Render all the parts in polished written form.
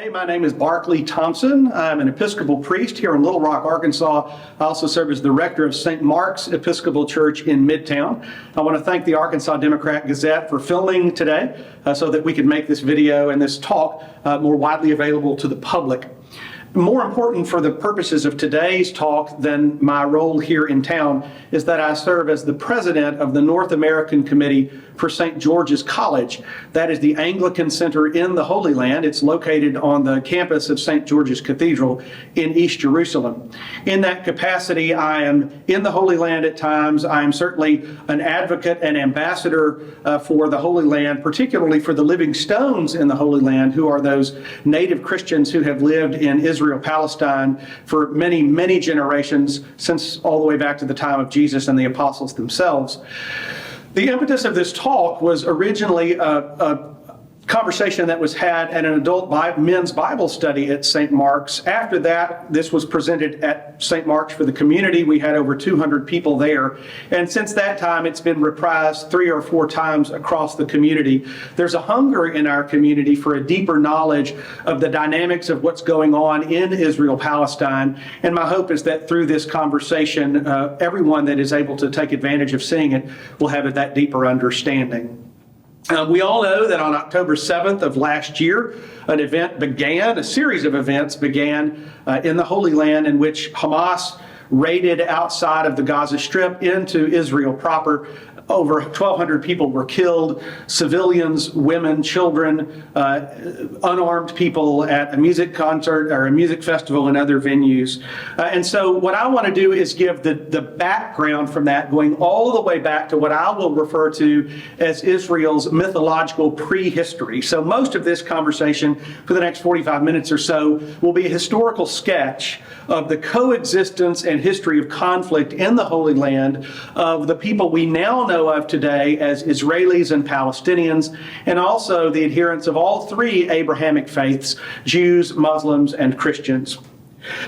Hey, my name is Barkley Thompson. I'm an Episcopal priest here in Little Rock, Arkansas. I also serve as the rector of St. Mark's Episcopal Church in Midtown. I want to thank the Arkansas Democrat-Gazette for filming today so that we could make this video and this talk more widely available to the public. More important for the purposes of today's talk than my role here in town is that I serve as the president of the North American Committee for St. George's College. That is the Anglican Center in the Holy Land. It's located on the campus of St. George's Cathedral in East Jerusalem. In that capacity, I am in the Holy Land at times. I am certainly an advocate and ambassador for the Holy Land, particularly for the living stones in the Holy Land, who are those native Christians who have lived in Israel-Palestine for many, many generations, since all the way back to the time of Jesus and the apostles themselves. The impetus of this talk was originally a conversation that was had at an adult men's Bible study at St. Mark's. After that, this was presented at St. Mark's for the community. We had over 200 people there. And since that time, it's been reprised 3 or 4 times across the community. There's a hunger in our community for a deeper knowledge of the dynamics of what's going on in Israel-Palestine. And my hope is that through this conversation, everyone that is able to take advantage of seeing it will have that deeper understanding. We all know that on October 7th of last year, a series of events began in the Holy Land in which Hamas raided outside of the Gaza Strip into Israel proper. Over 1,200 people were killed, civilians, women, children, unarmed people at a music concert or a music festival and other venues. And so what I want to do is give the background from that, going all the way back to what I will refer to as Israel's mythological prehistory. So most of this conversation for the next 45 minutes or so will be a historical sketch of the coexistence and history of conflict in the Holy Land of the people we now know of today as Israelis and Palestinians, and also the adherents of all 3 Abrahamic faiths, Jews, Muslims, and Christians.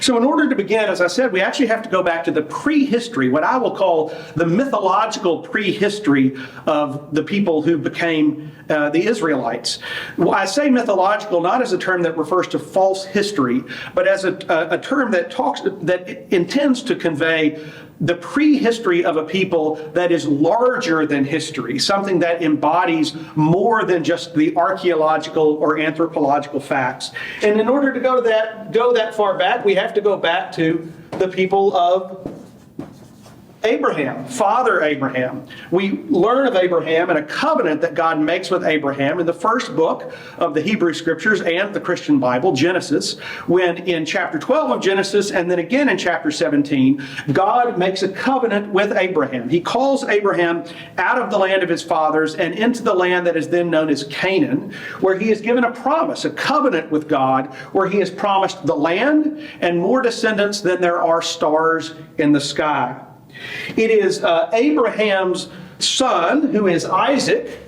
So in order to begin, as I said, we actually have to go back to the prehistory, what I will call the mythological prehistory of the people who became the Israelites. Well, I say mythological not as a term that refers to false history, but as a term that intends to convey the prehistory of a people that is larger than history, something that embodies more than just the archaeological or anthropological facts. And in order to go that far back, we have to go back to the people of Abraham, Father Abraham. We learn of Abraham and a covenant that God makes with Abraham in the first book of the Hebrew Scriptures and the Christian Bible, Genesis, when in chapter 12 of Genesis and then again in chapter 17, God makes a covenant with Abraham. He calls Abraham out of the land of his fathers and into the land that is then known as Canaan, where he is given a promise, a covenant with God, where he is promised the land and more descendants than there are stars in the sky. It is Abraham's son, who is Isaac,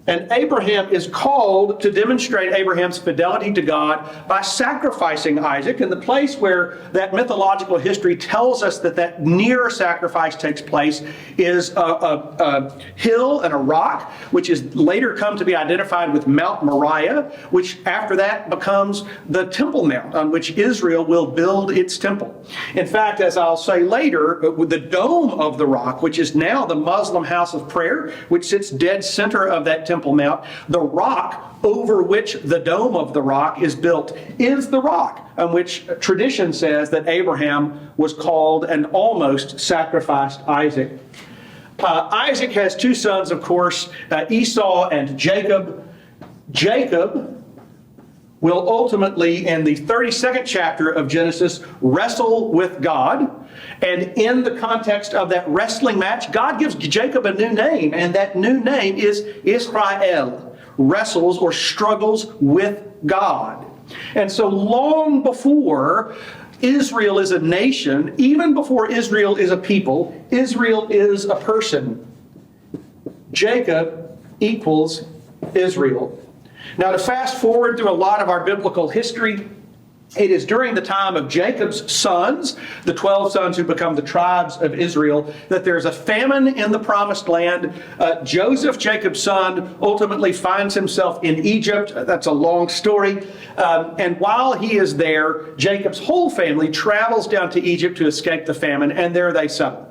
and Abraham is called to demonstrate Abraham's fidelity to God by sacrificing Isaac in the place where that mythological history tells us that near sacrifice takes place is a hill and a rock, which is later come to be identified with Mount Moriah, which after that becomes the Temple Mount on which Israel will build its temple. In fact, as I'll say later, with the dome of the rock, which is now the Muslim house of prayer, which sits dead center of that Temple Mount, the rock over which the dome of the rock is built is the rock on which tradition says that Abraham was called and almost sacrificed Isaac. Isaac has 2 sons, of course, Esau and Jacob. Jacob will ultimately, in the 32nd chapter of Genesis, wrestle with God. And in the context of that wrestling match, God gives Jacob a new name, and that new name is Israel, wrestles or struggles with God. And so long before Israel is a nation, even before Israel is a people, Israel is a person. Jacob equals Israel. Now, to fast forward through a lot of our biblical history, It is during the time of Jacob's sons, the 12 sons who become the tribes of Israel, that there's a famine in the promised land. Joseph, Jacob's son, ultimately finds himself in Egypt. That's a long story. And while he is there, Jacob's whole family travels down to Egypt to escape the famine, and there they settle.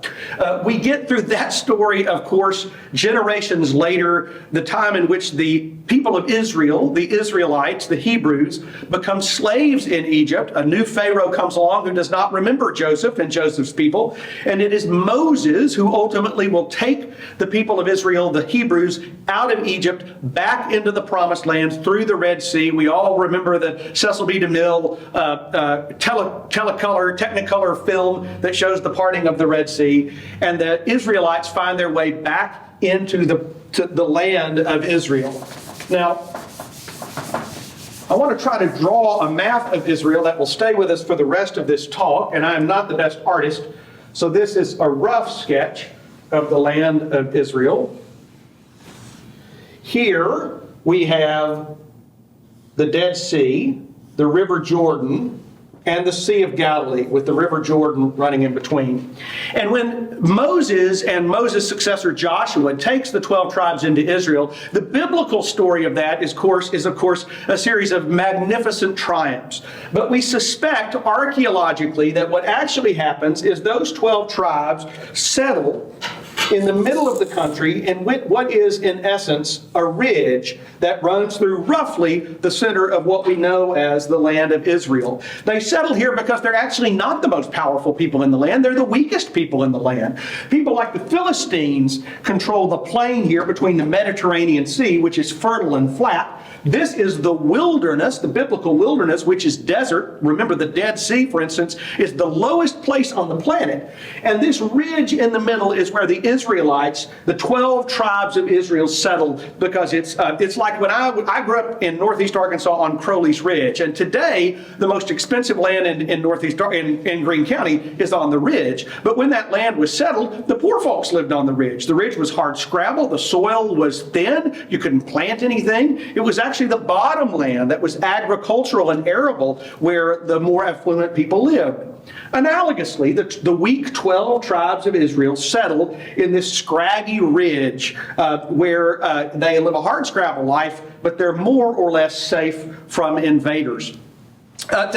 We get through that story, of course, generations later, the time in which the people of Israel, the Israelites, the Hebrews, become slaves in Egypt. A new Pharaoh comes along who does not remember Joseph and Joseph's people. And it is Moses who ultimately will take the people of Israel, the Hebrews, out of Egypt, back into the promised land through the Red Sea. We all remember the Cecil B. DeMille Technicolor film that shows the parting of the Red Sea. And the Israelites find their way back into the land of Israel. Now, I want to try to draw a map of Israel that will stay with us for the rest of this talk, and I am not the best artist, so this is a rough sketch of the land of Israel. Here we have the Dead Sea, the River Jordan, and the Sea of Galilee, with the River Jordan running in between. And when Moses and Moses' successor Joshua takes the 12 tribes into Israel, the biblical story of that is of course a series of magnificent triumphs. But we suspect archaeologically that what actually happens is those 12 tribes settle in the middle of the country in what is, in essence, a ridge that runs through roughly the center of what we know as the land of Israel. They settle here because they're actually not the most powerful people in the land. They're the weakest people in the land. People like the Philistines control the plain here between the Mediterranean Sea, which is fertile and flat. This is the wilderness, the biblical wilderness, which is desert. Remember, the Dead Sea, for instance, is the lowest place on the planet. And this ridge in the middle is where the Israelites, the 12 tribes of Israel, settled, because it's like when I grew up in northeast Arkansas on Crowley's Ridge, and today the most expensive land in northeast in Greene County is on the ridge. But when that land was settled, the poor folks lived on the ridge. The ridge was hard scrabble, the soil was thin, you couldn't plant anything. It was actually the bottom land that was agricultural and arable, where the more affluent people lived. Analogously, the weak 12 tribes of Israel settled in this scraggy ridge where they live a hard scrabble life, but they're more or less safe from invaders. How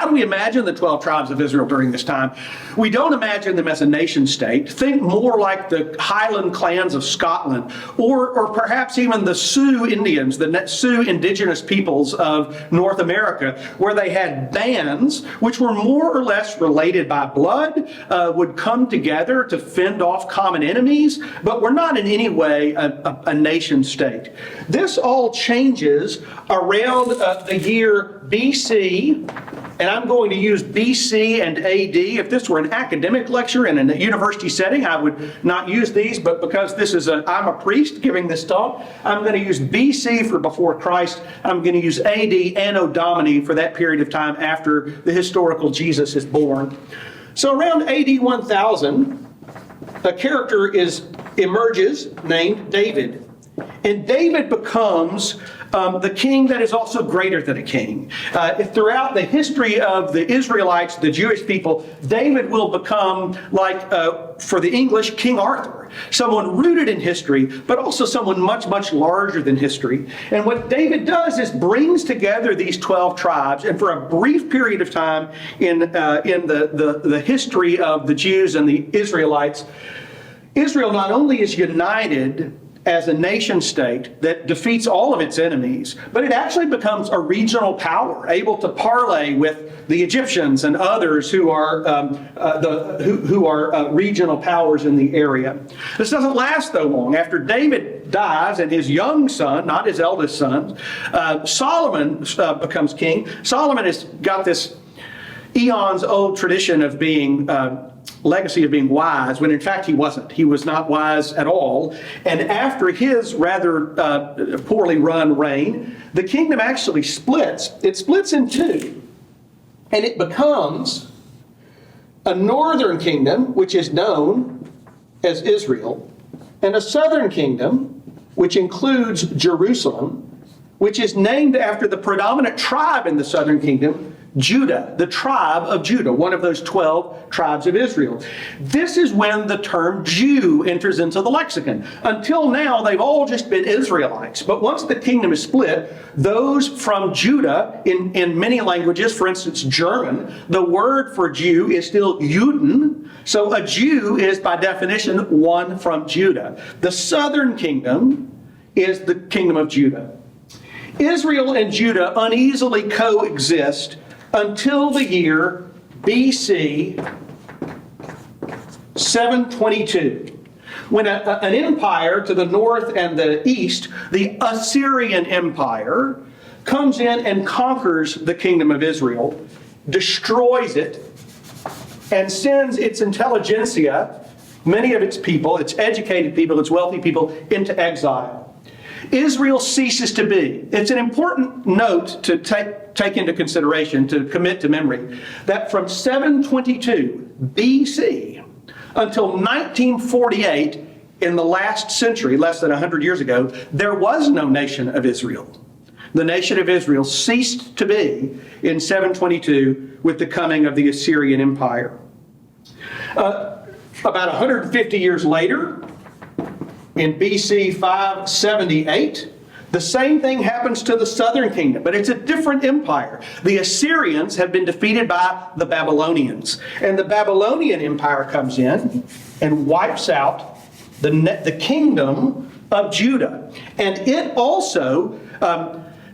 do we imagine the 12 tribes of Israel during this time? We don't imagine them as a nation state. Think more like the Highland clans of Scotland, or perhaps even the Sioux Indians, the Sioux indigenous peoples of North America, where they had bands which were more or less related by blood, would come together to fend off common enemies, but were not in any way a nation state. This all changes around the year BC, and I'm going to use BC and AD. If this were an academic lecture in a university setting, I would not use these, but because I'm a priest giving this talk, I'm going to use BC for before Christ. I'm going to use AD, Anno Domini, for that period of time after the historical Jesus is born. So around AD 1000, a character emerges named David. And David becomes the king that is also greater than a king. Throughout the history of the Israelites, the Jewish people, David will become like, for the English, King Arthur. Someone rooted in history, but also someone much, much larger than history. And what David does is brings together these 12 tribes, and for a brief period of time in the history of the Jews and the Israelites, Israel not only is united as a nation state that defeats all of its enemies, but it actually becomes a regional power, able to parlay with the Egyptians and others who are regional powers in the area. This doesn't last though long. After David dies and his young son, not his eldest son, Solomon becomes king. Solomon has got this eons old tradition of being legacy of being wise, when in fact he wasn't. He was not wise at all. And after his rather poorly run reign, the kingdom actually splits. It splits in two. And it becomes a northern kingdom, which is known as Israel, and a southern kingdom, which includes Jerusalem, which is named after the predominant tribe in the southern kingdom, Judah, the tribe of Judah, one of those 12 tribes of Israel. This is when the term Jew enters into the lexicon. Until now, they've all just been Israelites. But once the kingdom is split, those from Judah, in many languages, for instance, German, the word for Jew is still Juden. So a Jew is, by definition, one from Judah. The southern kingdom is the kingdom of Judah. Israel and Judah uneasily coexist until the year BC 722, when an empire to the north and the east, the Assyrian Empire, comes in and conquers the kingdom of Israel, destroys it, and sends its intelligentsia, many of its people, its educated people, its wealthy people, into exile. Israel ceases to be. It's an important note to take into consideration, to commit to memory, that from 722 BC until 1948, in the last century, less than 100 years ago, there was no nation of Israel. The nation of Israel ceased to be in 722 with the coming of the Assyrian Empire. About 150 years later, in BC 578, the same thing happens to the southern kingdom, but it's a different empire. The Assyrians have been defeated by the Babylonians, and the Babylonian Empire comes in and wipes out the kingdom of Judah. And it also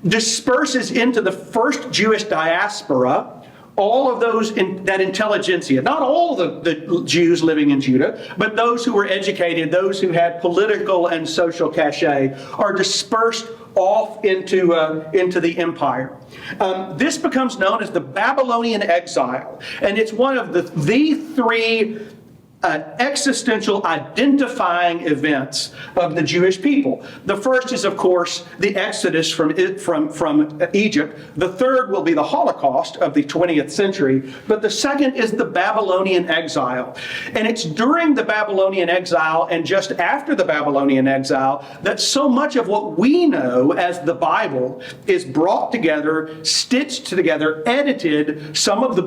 disperses into the first Jewish diaspora all of those, that intelligentsia, not all the Jews living in Judah, but those who were educated, those who had political and social cachet, are dispersed off into the empire. This becomes known as the Babylonian exile, and it's one of the three existential identifying events of the Jewish people. The first is, of course, the exodus from Egypt. The third will be the Holocaust of the 20th century. But the second is the Babylonian exile. And it's during the Babylonian exile and just after the Babylonian exile that so much of what we know as the Bible is brought together, stitched together, edited. Many of the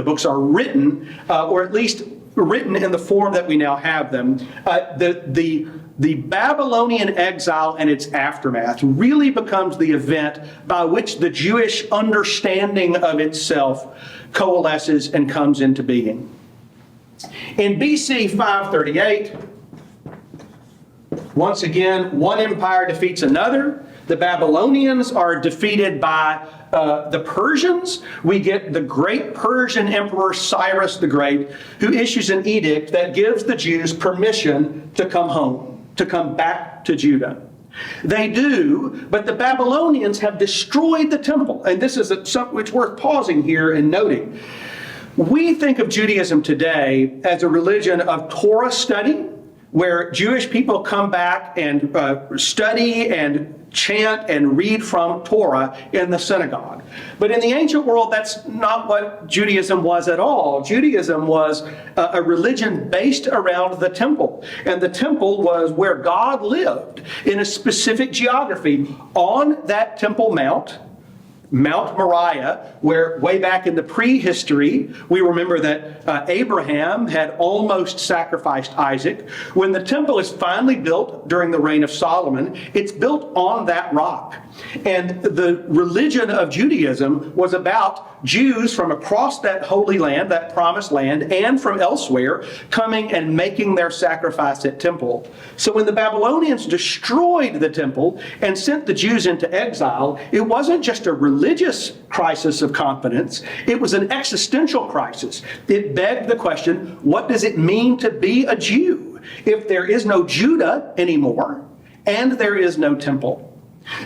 books are written, or at least written in the form that we now have them. The Babylonian exile and its aftermath really becomes the event by which the Jewish understanding of itself coalesces and comes into being. In BC 538, once again, one empire defeats another. The Babylonians are defeated by the Persians. We get the great Persian Emperor Cyrus the Great, who issues an edict that gives the Jews permission to come home, to come back to Judah. They do, but the Babylonians have destroyed the temple. And this is something which worth pausing here and noting. We think of Judaism today as a religion of Torah study, where Jewish people come back and study and chant and read from Torah in the synagogue. But in the ancient world, that's not what Judaism was at all. Judaism was a religion based around the temple. And the temple was where God lived in a specific geography on that Temple Mount, Mount Moriah, where way back in the prehistory, we remember that Abraham had almost sacrificed Isaac. When the temple is finally built during the reign of Solomon, it's built on that rock. And the religion of Judaism was about Jews from across that holy land, that promised land, and from elsewhere, coming and making their sacrifice at temple. So when the Babylonians destroyed the temple and sent the Jews into exile, it wasn't just a religious crisis of confidence, it was an existential crisis. It begged the question, what does it mean to be a Jew if there is no Judah anymore and there is no temple?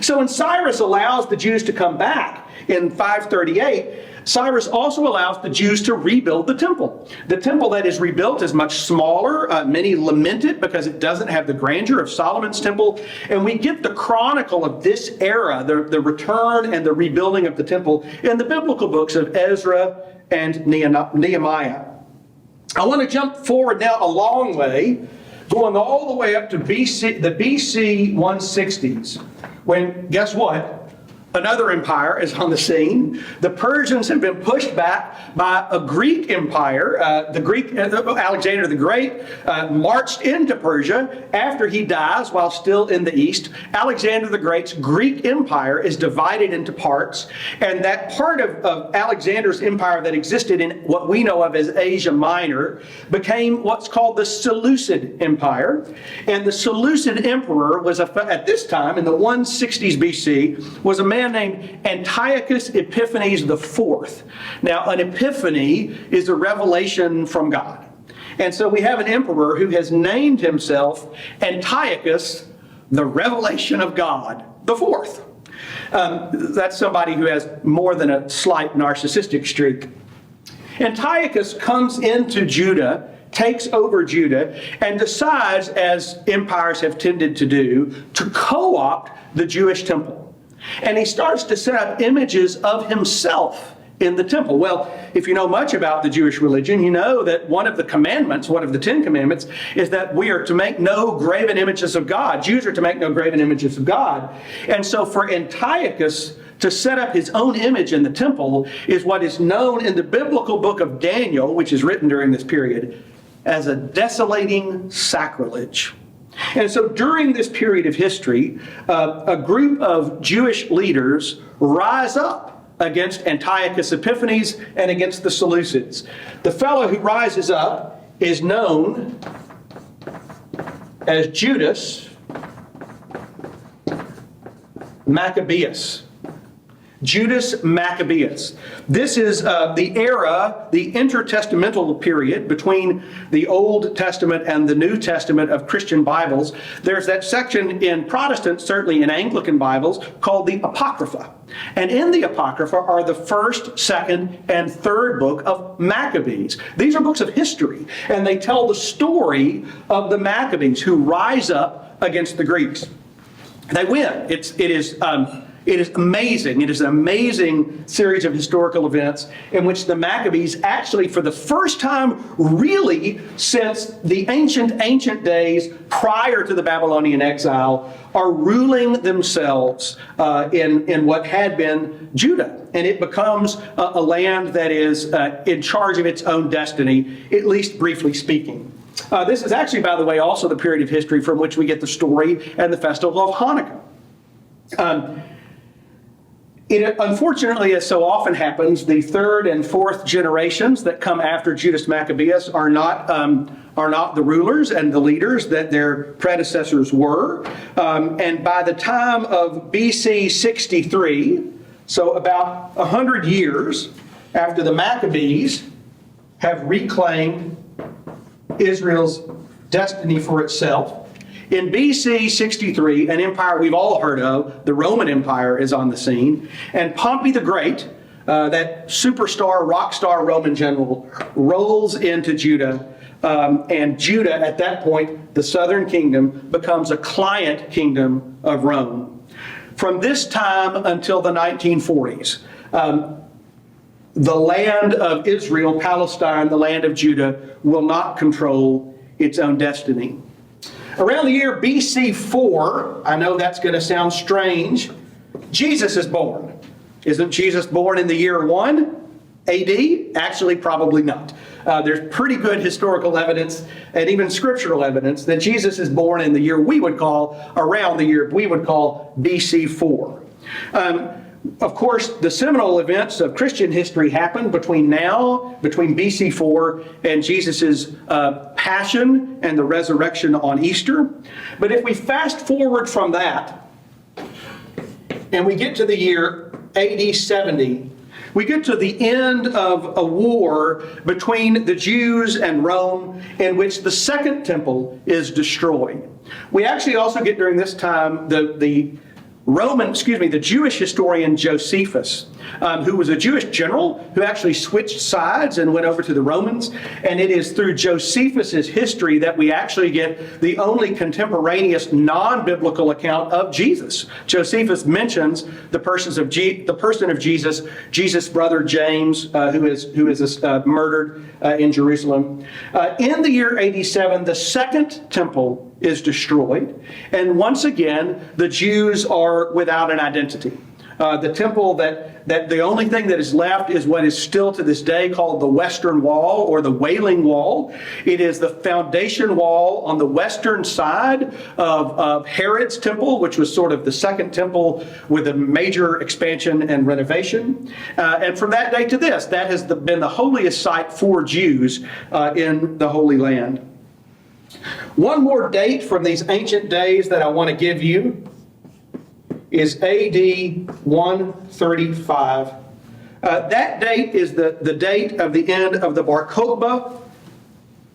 So when Cyrus allows the Jews to come back in 538, Cyrus also allows the Jews to rebuild the temple. The temple that is rebuilt is much smaller. Many lament it because it doesn't have the grandeur of Solomon's temple. And we get the chronicle of this era, the return and the rebuilding of the temple, in the biblical books of Ezra and Nehemiah. I want to jump forward now a long way, going all the way up to the BC 160s, when, guess what? Another empire is on the scene. The Persians have been pushed back by a Greek empire. Alexander the Great marched into Persia after he dies while still in the east. Alexander the Great's Greek empire is divided into parts, and that part of Alexander's empire that existed in what we know of as Asia Minor became what's called the Seleucid Empire. And the Seleucid emperor was, at this time, in the 160s BC, was a man named Antiochus Epiphanes IV. Now, an epiphany is a revelation from God. And so we have an emperor who has named himself Antiochus, the revelation of God, the fourth. That's somebody who has more than a slight narcissistic streak. Antiochus comes into Judah, takes over Judah, and decides, as empires have tended to do, to co-opt the Jewish temple. And he starts to set up images of himself in the temple. Well, if you know much about the Jewish religion, you know that one of the commandments, one of the 10 commandments, is that we are to make no graven images of God. Jews are to make no graven images of God. And so for Antiochus to set up his own image in the temple is what is known in the biblical book of Daniel, which is written during this period, as a desolating sacrilege. And so during this period of history, a group of Jewish leaders rise up against Antiochus Epiphanes and against the Seleucids. The fellow who rises up is known as Judas Maccabeus. Judas Maccabeus. This is the era, the intertestamental period between the Old Testament and the New Testament of Christian Bibles. There's that section in Protestant, certainly in Anglican Bibles, called the Apocrypha. And in the Apocrypha are the first, second, and third book of Maccabees. These are books of history, and they tell the story of the Maccabees who rise up against the Greeks. They win. It is amazing. It is an amazing series of historical events in which the Maccabees actually, for the first time really since the ancient days prior to the Babylonian exile, are ruling themselves in what had been Judah. And it becomes a land that is in charge of its own destiny, at least briefly speaking. This is actually, by the way, also the period of history from which we get the story and the festival of Hanukkah. It, unfortunately, as so often happens, the third and fourth generations that come after Judas Maccabeus are not the rulers and the leaders that their predecessors were. And by the time of BC 63, so about 100 years after the Maccabees have reclaimed Israel's destiny for itself, in BC 63, an empire we've all heard of, the Roman Empire, is on the scene. And Pompey the Great, that superstar, rock star Roman general, rolls into Judah. And Judah, at that point, the southern kingdom, becomes a client kingdom of Rome. From this time until the 1940s, the land of Israel, Palestine, the land of Judah, will not control its own destiny. Around the year BC 4, I know that's going to sound strange, Jesus is born. Isn't Jesus born in the year 1 AD? Actually, probably not. There's pretty good historical evidence and even scriptural evidence that Jesus is born in the year we would call, around the year we would call BC 4. Of course, the seminal events of Christian history happened between BC 4 and Jesus' passion and the resurrection on Easter. But if we fast forward from that, and we get to the year AD 70, we get to the end of a war between the Jews and Rome in which the Second Temple is destroyed. We actually also get during this time the Jewish historian Josephus, who was a Jewish general who actually switched sides and went over to the Romans. And it is through Josephus's history that we actually get the only contemporaneous non-biblical account of Jesus. Josephus mentions the person of Jesus, Jesus' brother James, who is murdered in Jerusalem. In the year 87, the Second Temple is destroyed, and once again the Jews are without an identity. The temple that the only thing that is left is what is still to this day called the Western Wall or the Wailing Wall. It is the foundation wall on the western side of Herod's temple, which was sort of the second temple with a major expansion and renovation. And from that day to this, that has been the holiest site for Jews in the Holy Land. One more date from these ancient days that I want to give you is AD 135. That date is the date of the end of the Bar Kokhba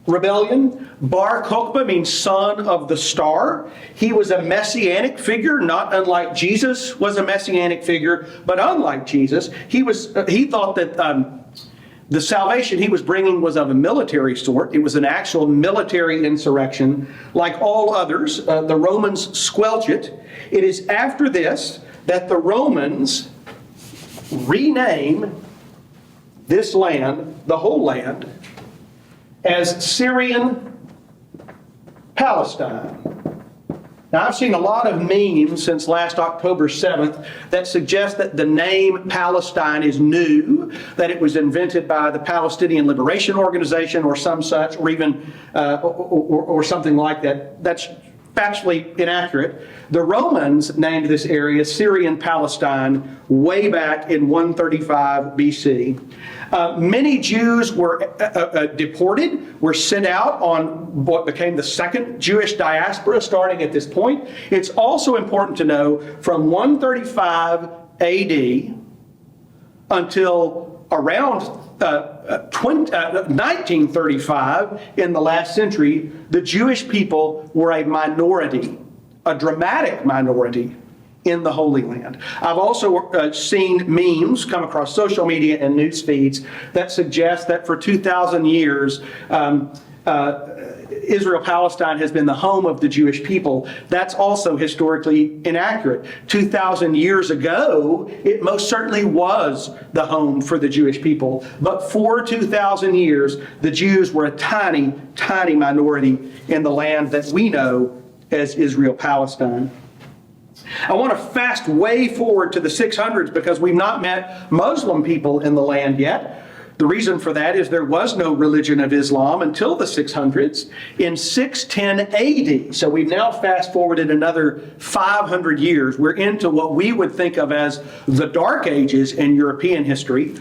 rebellion. Bar Kokhba means son of the star. He was a messianic figure, not unlike Jesus was a messianic figure, but unlike Jesus, he thought that the salvation he was bringing was of a military sort. It was an actual military insurrection. Like all others, the Romans squelch it. It is after this that the Romans rename this land, the whole land, as Syrian Palestine. Now, I've seen a lot of memes since last October 7th that suggest that the name Palestine is new, that it was invented by the Palestinian Liberation Organization or some such, or even or something like that. That's factually inaccurate. The Romans named this area Syrian Palestine way back in 135 BC. Many Jews were deported, were sent out on what became the second Jewish diaspora starting at this point. It's also important to know from 135 AD until around 1935, in the last century, the Jewish people were a minority, a dramatic minority in the Holy Land. I've also seen memes come across social media and news feeds that suggest that for 2,000 years, Israel-Palestine has been the home of the Jewish people. That's also historically inaccurate. 2,000 years ago, it most certainly was the home for the Jewish people. But for 2,000 years, the Jews were a tiny, tiny minority in the land that we know as Israel-Palestine. I want to fast way forward to the 600s because we've not met Muslim people in the land yet. The reason for that is there was no religion of Islam until the 600s in 610 AD. So we've now fast forwarded another 500 years. We're into what we would think of as the Dark Ages in European history.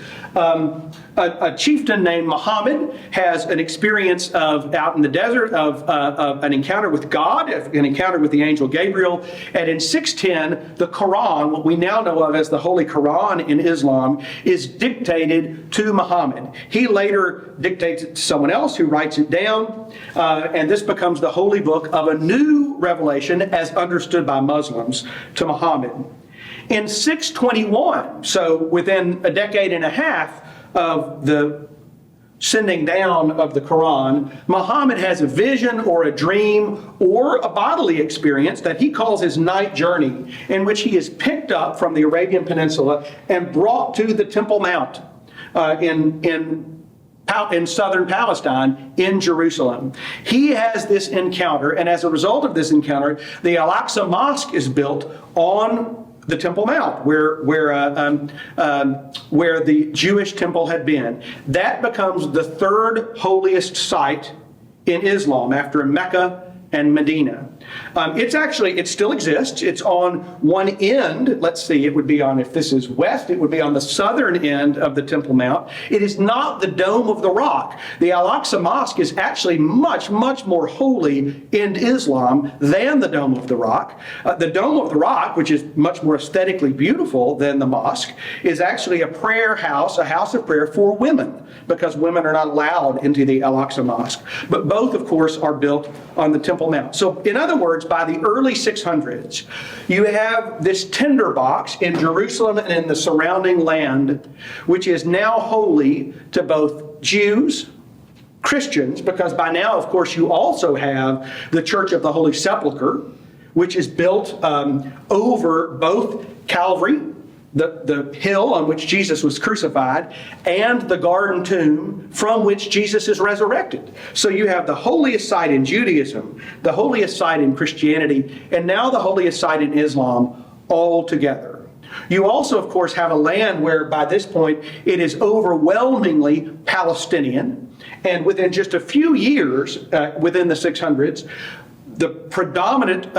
A chieftain named Muhammad has an experience of out in the desert of an encounter with God, an encounter with the angel Gabriel. And in 610, the Quran, what we now know of as the Holy Quran in Islam, is dictated to Muhammad. He later dictates it to someone else who writes it down. And this becomes the holy book of a new revelation as understood by Muslims to Muhammad. In 621, so within a decade and a half of the sending down of the Quran, Muhammad has a vision or a dream or a bodily experience that he calls his night journey, in which he is picked up from the Arabian Peninsula and brought to the Temple Mount in southern Palestine, in Jerusalem. He has this encounter, and as a result of this encounter, the Al-Aqsa Mosque is built on the Temple Mount, where the Jewish temple had been. That becomes the third holiest site in Islam after Mecca and Medina. It still exists. It's on one end. Let's see, it would be on, if this is west, it would be on the southern end of the Temple Mount. It is not the Dome of the Rock. The Al-Aqsa Mosque is actually much, much more holy in Islam than the Dome of the Rock. The Dome of the Rock, which is much more aesthetically beautiful than the mosque, is actually a prayer house, a house of prayer for women, because women are not allowed into the Al-Aqsa Mosque. But both, of course, are built on the Temple Mount. So, in other words, by the early 600s, you have this tinderbox in Jerusalem and in the surrounding land, which is now holy to both Jews, Christians, because by now, of course, you also have the Church of the Holy Sepulchre, which is built over both Calvary, the hill on which Jesus was crucified, and the garden tomb from which Jesus is resurrected. So you have the holiest site in Judaism, the holiest site in Christianity, and now the holiest site in Islam all together. You also, of course, have a land where by this point it is overwhelmingly Palestinian. And within just a few years, within the 600s, the predominant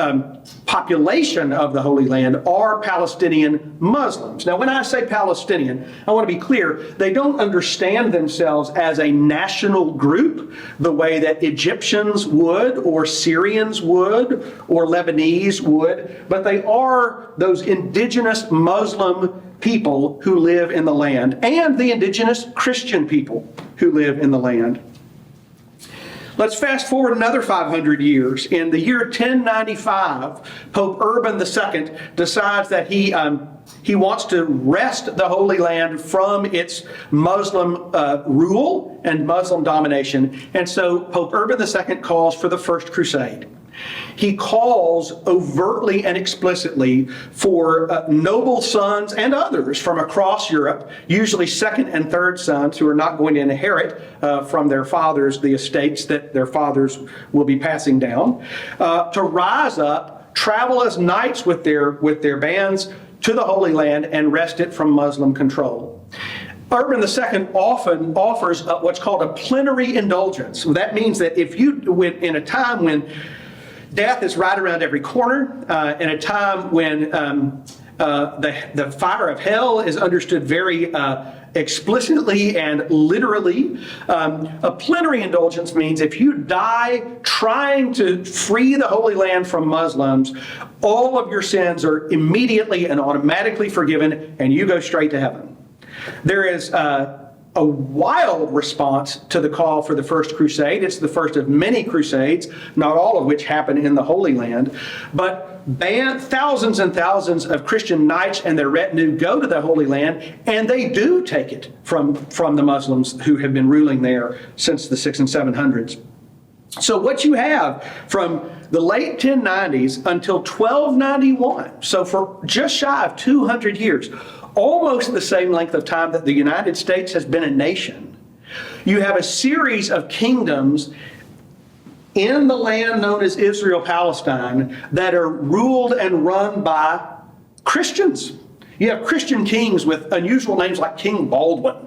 population of the Holy Land are Palestinian Muslims. Now, when I say Palestinian, I want to be clear, they don't understand themselves as a national group the way that Egyptians would, or Syrians would, or Lebanese would, but they are those indigenous Muslim people who live in the land, and the indigenous Christian people who live in the land. Let's fast forward another 500 years. In the year 1095, Pope Urban II decides that he wants to wrest the Holy Land from its Muslim rule and Muslim domination. And so Pope Urban II calls for the First Crusade. He calls overtly and explicitly for noble sons and others from across Europe, usually second and third sons who are not going to inherit from their fathers the estates that their fathers will be passing down, to rise up, travel as knights with their bands to the Holy Land and wrest it from Muslim control. Urban II often offers what's called a plenary indulgence. That means that if you, in a time when death is right around every corner, in a time when the fire of hell is understood very explicitly and literally, a plenary indulgence means if you die trying to free the Holy Land from Muslims, all of your sins are immediately and automatically forgiven, and you go straight to heaven. There is a wild response to the call for the First Crusade. It's the first of many crusades, not all of which happen in the Holy Land. But thousands and thousands of Christian knights and their retinue go to the Holy Land, and they do take it from the Muslims who have been ruling there since the 600s and 700s. So what you have from the late 1090s until 1291, so for just shy of 200 years, almost the same length of time that the United States has been a nation, you have a series of kingdoms in the land known as Israel-Palestine that are ruled and run by Christians. You have Christian kings with unusual names like King Baldwin.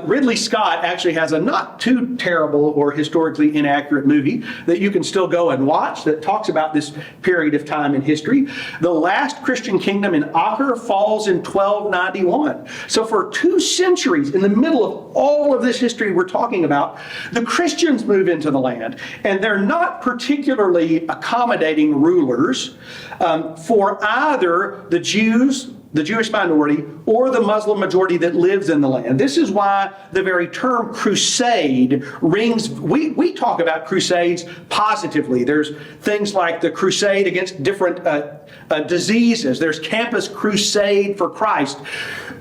Ridley Scott actually has a not too terrible or historically inaccurate movie that you can still go and watch that talks about this period of time in history. The last Christian kingdom in Acre falls in 1291. So for 2 centuries, in the middle of all of this history we're talking about, the Christians move into the land. And they're not particularly accommodating rulers for either the Jews, the Jewish minority, or the Muslim majority that lives in the land. This is why the very term crusade rings. We talk about crusades positively. There's things like the crusade against different diseases. There's Campus Crusade for Christ.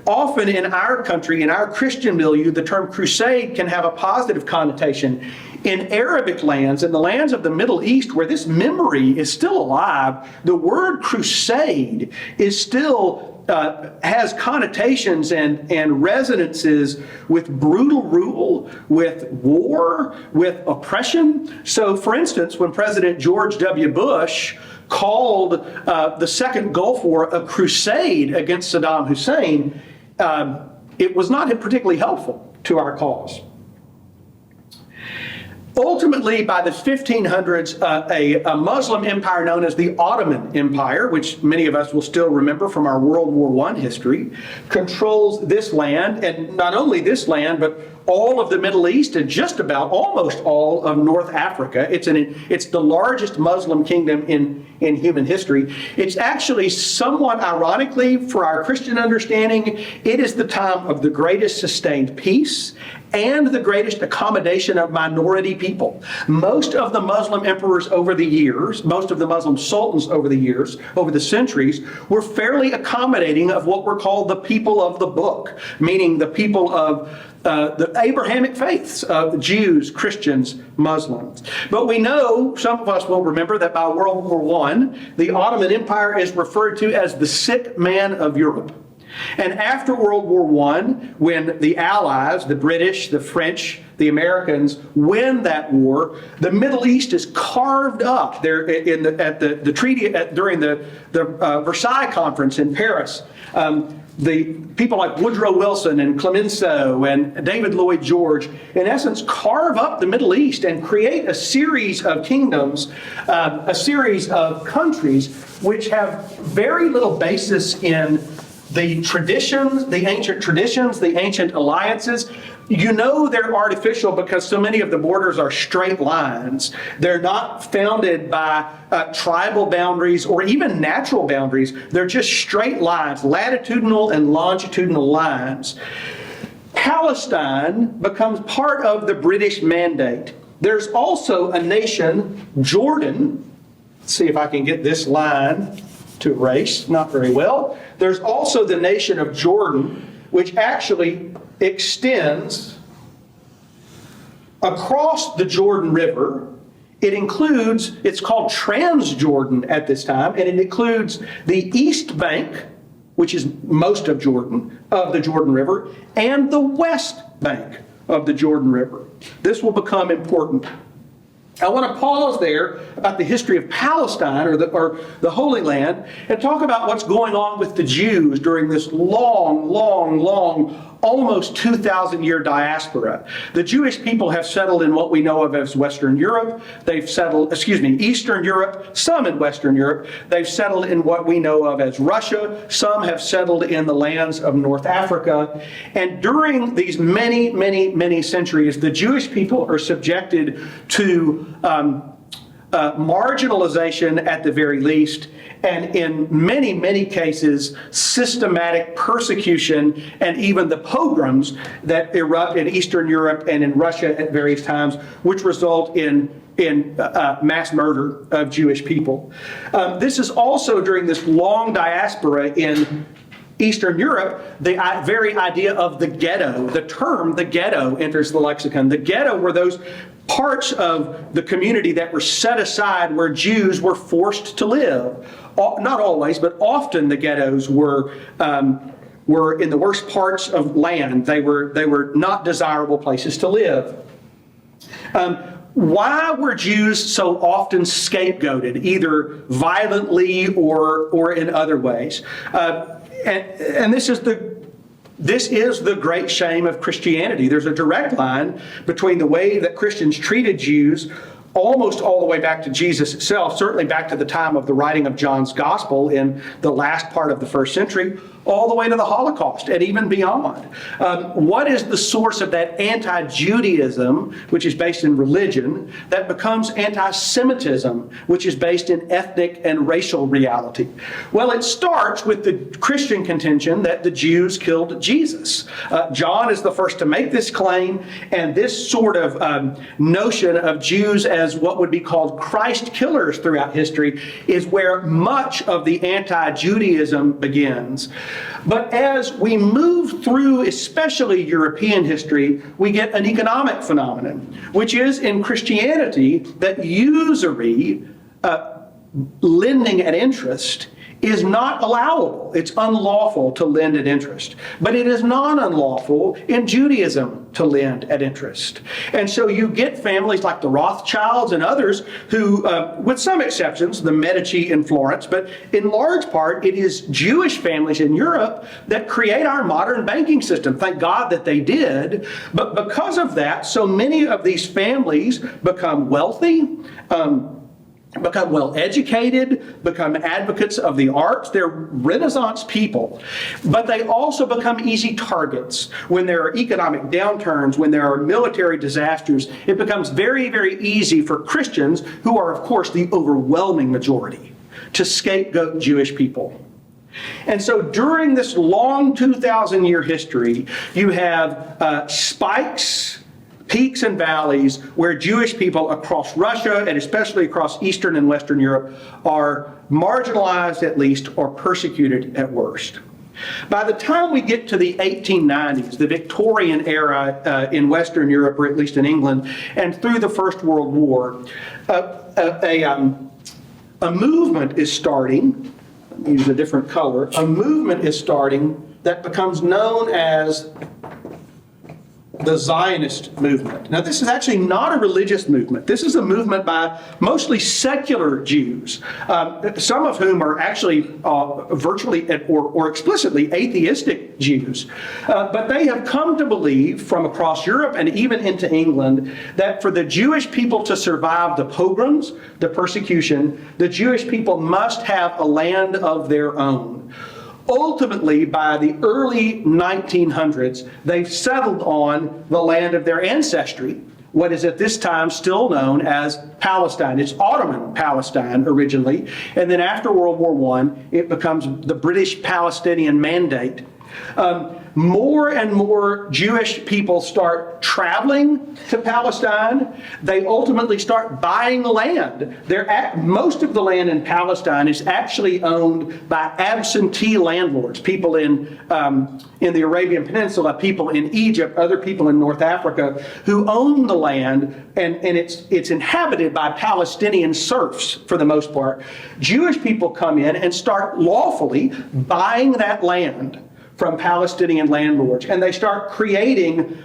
Often in our country, in our Christian milieu, the term crusade can have a positive connotation. In Arabic lands, in the lands of the Middle East, where this memory is still alive, the word crusade is still has connotations and resonances with brutal rule, with war, with oppression. So, for instance, when President George W. Bush called the Second Gulf War a crusade against Saddam Hussein, it was not particularly helpful to our cause. Ultimately, by the 1500s, a Muslim empire known as the Ottoman Empire, which many of us will still remember from our World War I history, controls this land, and not only this land, but all of the Middle East and just about almost all of North Africa. It's the largest Muslim kingdom in human history. It's actually somewhat ironically, for our Christian understanding, it is the time of the greatest sustained peace and the greatest accommodation of minority people. Most of the Muslim emperors over the years, most of the Muslim sultans over the years, over the centuries, were fairly accommodating of what were called the people of the book, meaning the people of the Abrahamic faiths of Jews, Christians, Muslims. But we know, some of us will remember, that by World War I, the Ottoman Empire is referred to as the sick man of Europe. And after World War I, when the Allies, the British, the French, the Americans win that war, the Middle East is carved up there during the Versailles Conference in Paris. The people like Woodrow Wilson and Clemenceau and David Lloyd George, in essence, carve up the Middle East and create a series of kingdoms, a series of countries which have very little basis in the traditions, the ancient alliances. You know they're artificial because so many of the borders are straight lines. They're not founded by tribal boundaries or even natural boundaries. They're just straight lines, latitudinal and longitudinal lines. Palestine becomes part of the British Mandate. There's also a nation, Jordan. Let's see if I can get this line to erase, not very well. There's also the nation of Jordan, which actually extends across the Jordan River. It's called Transjordan at this time, and it includes the East Bank, which is most of Jordan, of the Jordan River, and the West Bank of the Jordan River. This will become important. I want to pause there about the history of Palestine, or the Holy Land, and talk about what's going on with the Jews during this long, almost 2,000-year diaspora. The Jewish people have settled in what we know of as Western Europe. They've settled, Eastern Europe, some in Western Europe. They've settled in what we know of as Russia. Some have settled in the lands of North Africa. And during these many centuries, the Jewish people are subjected to marginalization at the very least, and in many cases, systematic persecution and even the pogroms that erupt in Eastern Europe and in Russia at various times, which result in mass murder of Jewish people. This is also during this long diaspora in Eastern Europe, the very idea of the ghetto, the term the ghetto enters the lexicon. The ghetto were those parts of the community that were set aside where Jews were forced to live. Not always, but often the ghettos were in the worst parts of land. They were not desirable places to live. Why were Jews so often scapegoated, either violently or in other ways? And this is the great shame of Christianity. There's a direct line between the way that Christians treated Jews almost all the way back to Jesus itself, certainly back to the time of the writing of John's Gospel in the last part of the first century, all the way to the Holocaust and even beyond. What is the source of that anti-Judaism, which is based in religion, that becomes anti-Semitism, which is based in ethnic and racial reality? Well, it starts with the Christian contention that the Jews killed Jesus. John is the first to make this claim, and this sort of notion of Jews as what would be called Christ killers throughout history is where much of the anti-Judaism begins. But as we move through, especially European history, we get an economic phenomenon, which is in Christianity that usury, lending at interest, is not allowable. It's unlawful to lend at interest. But it is not unlawful in Judaism to lend at interest. And so you get families like the Rothschilds and others who, with some exceptions, the Medici in Florence, but in large part it is Jewish families in Europe that create our modern banking system. Thank God that they did. But because of that, so many of these families become wealthy, become well-educated, become advocates of the arts. They're Renaissance people. But they also become easy targets. When there are economic downturns, when there are military disasters, it becomes very easy for Christians, who are, of course, the overwhelming majority, to scapegoat Jewish people. And so during this long 2,000-year history, you have spikes, peaks and valleys where Jewish people across Russia and especially across Eastern and Western Europe are marginalized at least or persecuted at worst. By the time we get to the 1890s, the Victorian era in Western Europe, or at least in England, and through the First World War, a movement is starting. Let me use a different color. A movement is starting that becomes known as the Zionist movement. Now, this is actually not a religious movement. This is a movement by mostly secular Jews, some of whom are actually virtually or explicitly atheistic Jews. But they have come to believe from across Europe and even into England that for the Jewish people to survive the pogroms, the persecution, the Jewish people must have a land of their own. Ultimately, by the early 1900s, they've settled on the land of their ancestry, what is at this time still known as Palestine. It's Ottoman Palestine originally, and then after World War I, it becomes the British Palestinian Mandate. More and more Jewish people start traveling to Palestine. They ultimately start buying land. Most of the land in Palestine is actually owned by absentee landlords, people in the Arabian Peninsula, people in Egypt, other people in North Africa who own the land, and it's inhabited by Palestinian serfs for the most part. Jewish people come in and start lawfully buying that land from Palestinian landlords, and they start creating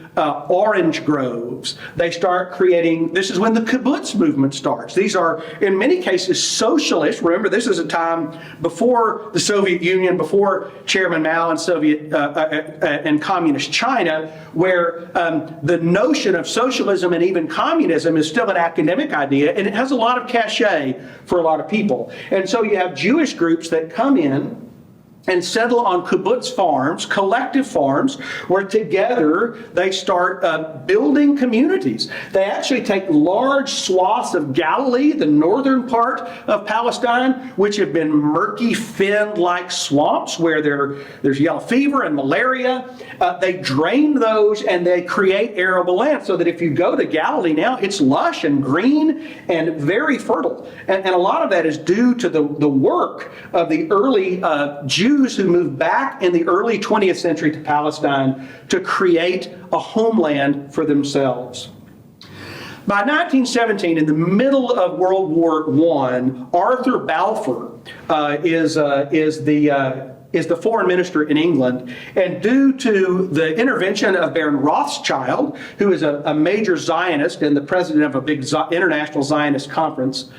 orange groves. They start creating, this is when the kibbutz movement starts. These are, in many cases, socialist. Remember, this is a time before the Soviet Union, before Chairman Mao and Soviet and Communist China, where the notion of socialism and even communism is still an academic idea, and it has a lot of cachet for a lot of people. And so you have Jewish groups that come in and settle on kibbutz farms, collective farms, where together they start building communities. They actually take large swaths of Galilee, the northern part of Palestine, which have been murky, fen-like swamps where there's yellow fever and malaria. They drain those and they create arable land so that if you go to Galilee now, it's lush and green and very fertile. And a lot of that is due to the work of the early Jews who moved back in the early 20th century to Palestine to create a homeland for themselves. By 1917, in the middle of World War I, Arthur Balfour is the foreign minister in England, and due to the intervention of Baron Rothschild, who is a major Zionist and the president of a big international Zionist conference,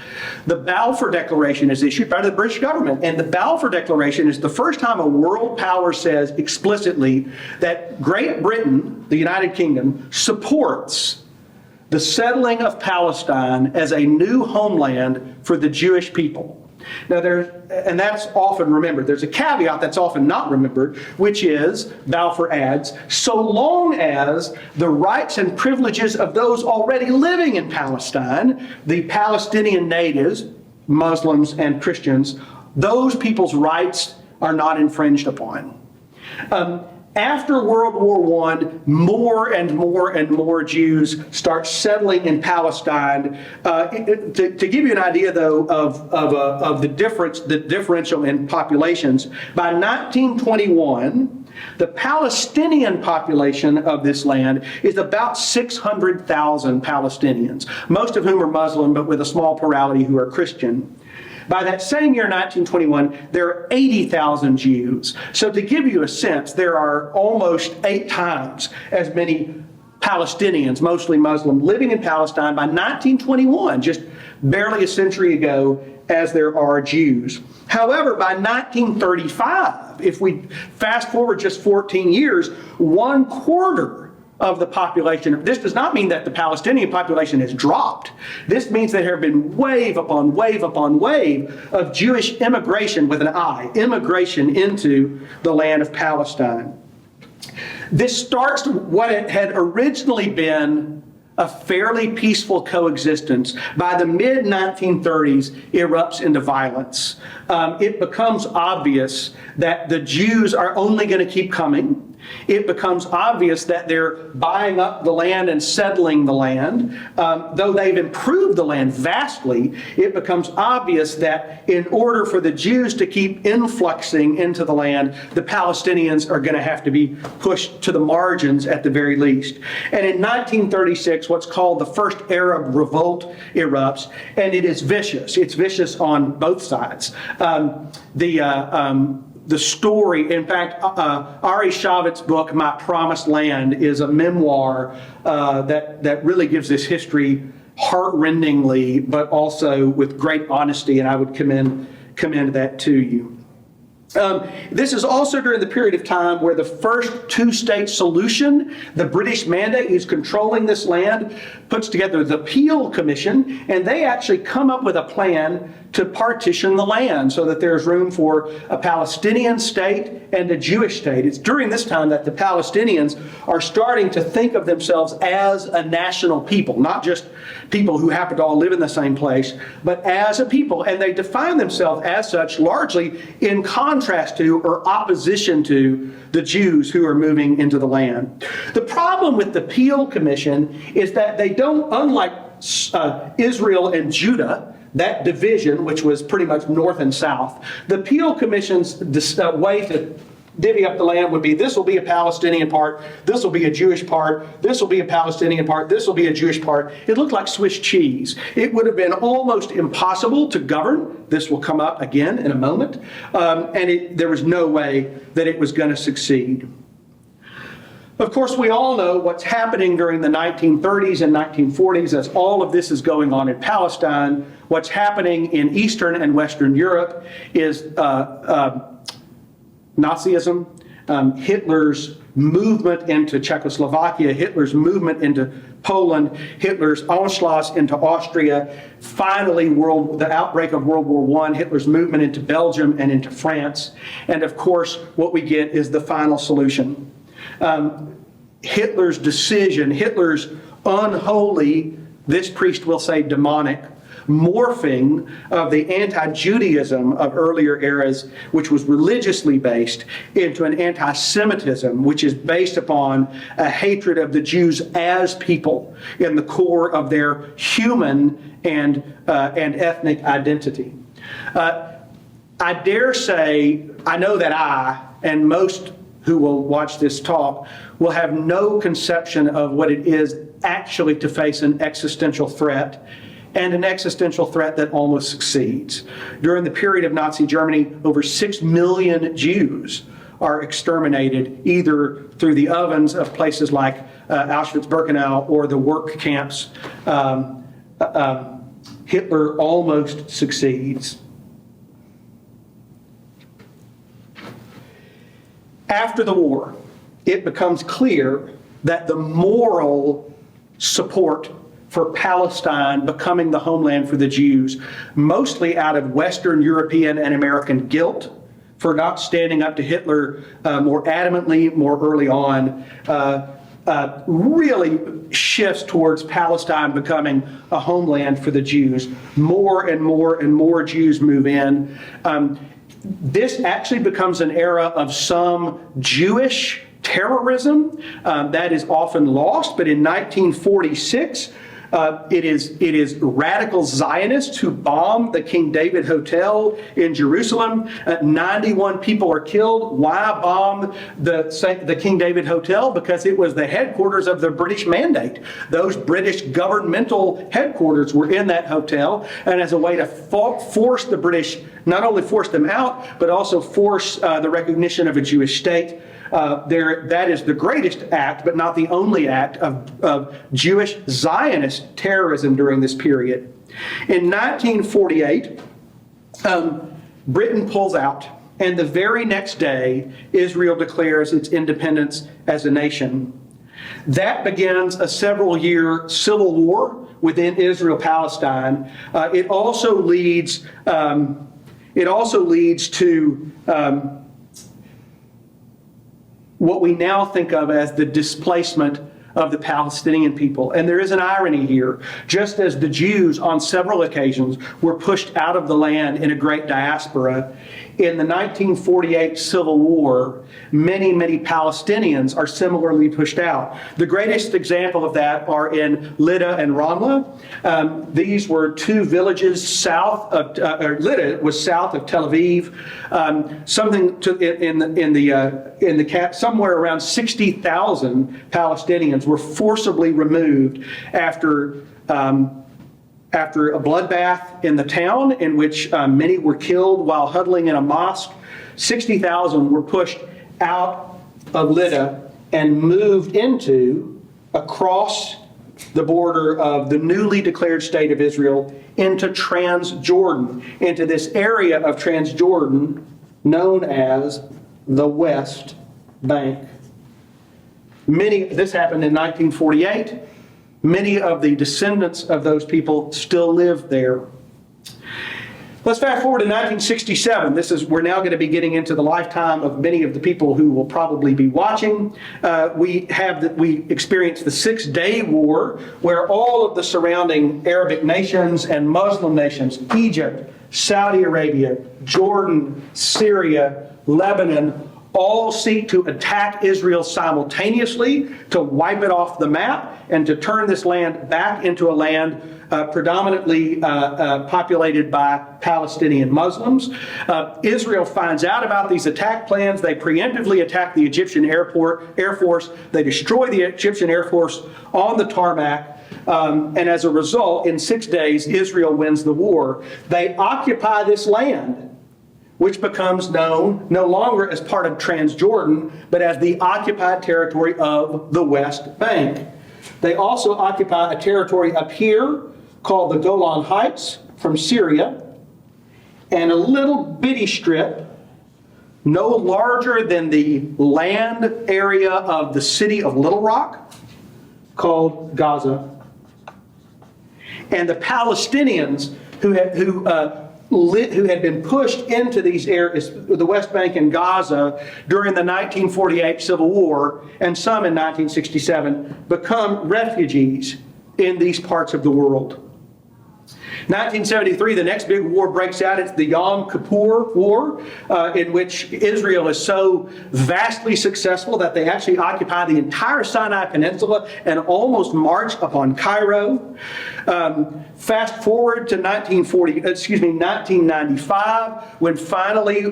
the Balfour Declaration is issued by the British government. And the Balfour Declaration is the first time a world power says explicitly that Great Britain, the United Kingdom, supports the settling of Palestine as a new homeland for the Jewish people. Now, and that's often remembered. There's a caveat that's often not remembered, which is, Balfour adds, so long as the rights and privileges of those already living in Palestine, the Palestinian natives, Muslims and Christians, those people's rights are not infringed upon. After World War I, more and more and more Jews start settling in Palestine. To give you an idea, though, of the differential in populations, by 1921, the Palestinian population of this land is about 600,000 Palestinians, most of whom are Muslim, but with a small plurality who are Christian. By that same year, 1921, there are 80,000 Jews. So to give you a sense, there are almost 8 times as many Palestinians, mostly Muslim, living in Palestine by 1921, just barely a century ago, as there are Jews. However, by 1935, if we fast forward just 14 years, 1/4 of the population. This does not mean that the Palestinian population has dropped. This means that there have been wave upon wave upon wave of Jewish immigration, with an I, immigration into the land of Palestine. This starts what it had originally been a fairly peaceful coexistence. By the mid-1930s, erupts into violence. It becomes obvious that the Jews are only going to keep coming. It becomes obvious that they're buying up the land and settling the land. Though they've improved the land vastly, it becomes obvious that in order for the Jews to keep influxing into the land, the Palestinians are going to have to be pushed to the margins at the very least. And in 1936, what's called the First Arab Revolt erupts, and it is vicious. It's vicious on both sides. the story. In fact, Ari Shavitz's book, My Promised Land, is a memoir that really gives this history heart-rendingly, but also with great honesty, and I would commend that to you. This is also during the period of time where the first two-state solution, the British mandate who's controlling this land, puts together the Peel Commission, and they actually come up with a plan to partition the land so that there's room for a Palestinian state and a Jewish state. It's during this time that the Palestinians are starting to think of themselves as a national people, not just people who happen to all live in the same place, but as a people. And they define themselves as such largely in contrast to or opposition to the Jews who are moving into the land. The problem with the Peel Commission is that they don't, unlike Israel and Judah, that division, which was pretty much north and south, the Peel Commission's way to divvy up the land would be, this will be a Palestinian part, this will be a Jewish part, this will be a Palestinian part, this will be a Jewish part. It looked like Swiss cheese. It would have been almost impossible to govern. This will come up again in a moment. And there was no way that it was going to succeed. Of course, we all know what's happening during the 1930s and 1940s as all of this is going on in Palestine. What's happening in Eastern and Western Europe is Nazism, Hitler's movement into Czechoslovakia, Hitler's movement into Poland, Hitler's Anschluss into Austria, finally the outbreak of World War I, Hitler's movement into Belgium and into France, and of course what we get is the final solution. Hitler's decision, Hitler's unholy, this priest will say demonic, morphing of the anti-Judaism of earlier eras, which was religiously based, into an anti-Semitism, which is based upon a hatred of the Jews as people in the core of their human and ethnic identity. I dare say, I know that I, and most who will watch this talk, will have no conception of what it is actually to face an existential threat, and an existential threat that almost succeeds. During the period of Nazi Germany, over 6 million Jews are exterminated either through the ovens of places like Auschwitz-Birkenau or the work camps. Hitler almost succeeds. After the war, it becomes clear that the moral support for Palestine becoming the homeland for the Jews, mostly out of Western European and American guilt for not standing up to Hitler more adamantly, more early on, really shifts towards Palestine becoming a homeland for the Jews. More and more and more Jews move in. This actually becomes an era of some Jewish terrorism that is often lost, but in 1946, it is radical Zionists who bomb the King David Hotel in Jerusalem. 91 people are killed. Why bomb the King David Hotel? Because it was the headquarters of the British mandate. Those British governmental headquarters were in that hotel, and as a way to force the British, not only force them out, but also force the recognition of a Jewish state. That is the greatest act, but not the only act of Jewish Zionist terrorism during this period. In 1948, Britain pulls out, and the very next day, Israel declares its independence as a nation. That begins a several-year civil war within Israel-Palestine. It also leads to what we now think of as the displacement of the Palestinian people. And there is an irony here. Just as the Jews on several occasions were pushed out of the land in a great diaspora, in the 1948 Civil War, many, many Palestinians are similarly pushed out. The greatest example of that are in Lydda and Ramla. These were two villages south of, Lydda was south of Tel Aviv. Somewhere around 60,000 Palestinians were forcibly removed after after a bloodbath in the town in which many were killed while huddling in a mosque. 60,000 were pushed out of Lydda and moved across the border of the newly declared state of Israel into Transjordan, into this area of Transjordan known as the West Bank. This happened in 1948. Many of the descendants of those people still live there. Let's fast forward to 1967. We're now going to be getting into the lifetime of many of the people who will probably be watching. We experienced the 6-Day War, where all of the surrounding Arabic nations and Muslim nations, Egypt, Saudi Arabia, Jordan, Syria, Lebanon, all seek to attack Israel simultaneously, to wipe it off the map, and to turn this land back into a land predominantly populated by Palestinian Muslims. Israel finds out about these attack plans. They preemptively attack the Egyptian Air Force. They destroy the Egyptian Air Force on the tarmac. And as a result, in 6 days, Israel wins the war. They occupy this land, which becomes known no longer as part of Transjordan, but as the occupied territory of the West Bank. They also occupy a territory up here called the Golan Heights from Syria, and a little bitty strip no larger than the land area of the city of Little Rock called Gaza. And the Palestinians who had been pushed into these areas, the West Bank and Gaza, during the 1948 Civil War, and some in 1967, become refugees in these parts of the world. 1973, the next big war breaks out. It's the Yom Kippur War, in which Israel is so vastly successful that they actually occupy the entire Sinai Peninsula and almost march upon Cairo. Fast forward to 1995, when finally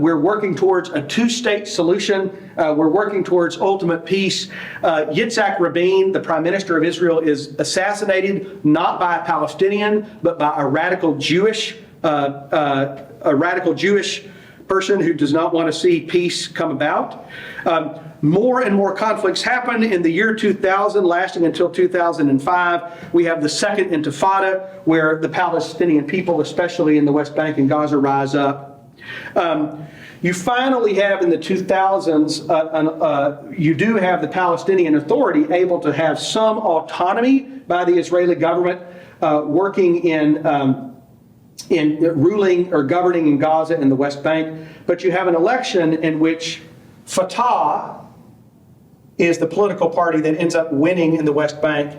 we're working towards a two-state solution. We're working towards ultimate peace. Yitzhak Rabin, the Prime Minister of Israel, is assassinated not by a Palestinian, but by a radical Jewish person who does not want to see peace come about. More and more conflicts happen. In the year 2000, lasting until 2005, we have the Second Intifada, where the Palestinian people, especially in the West Bank and Gaza, rise up. You finally have, in the 2000s, you do have the Palestinian Authority able to have some autonomy by the Israeli government, working in ruling or governing in Gaza and the West Bank. But you have an election in which Fatah is the political party that ends up winning in the West Bank.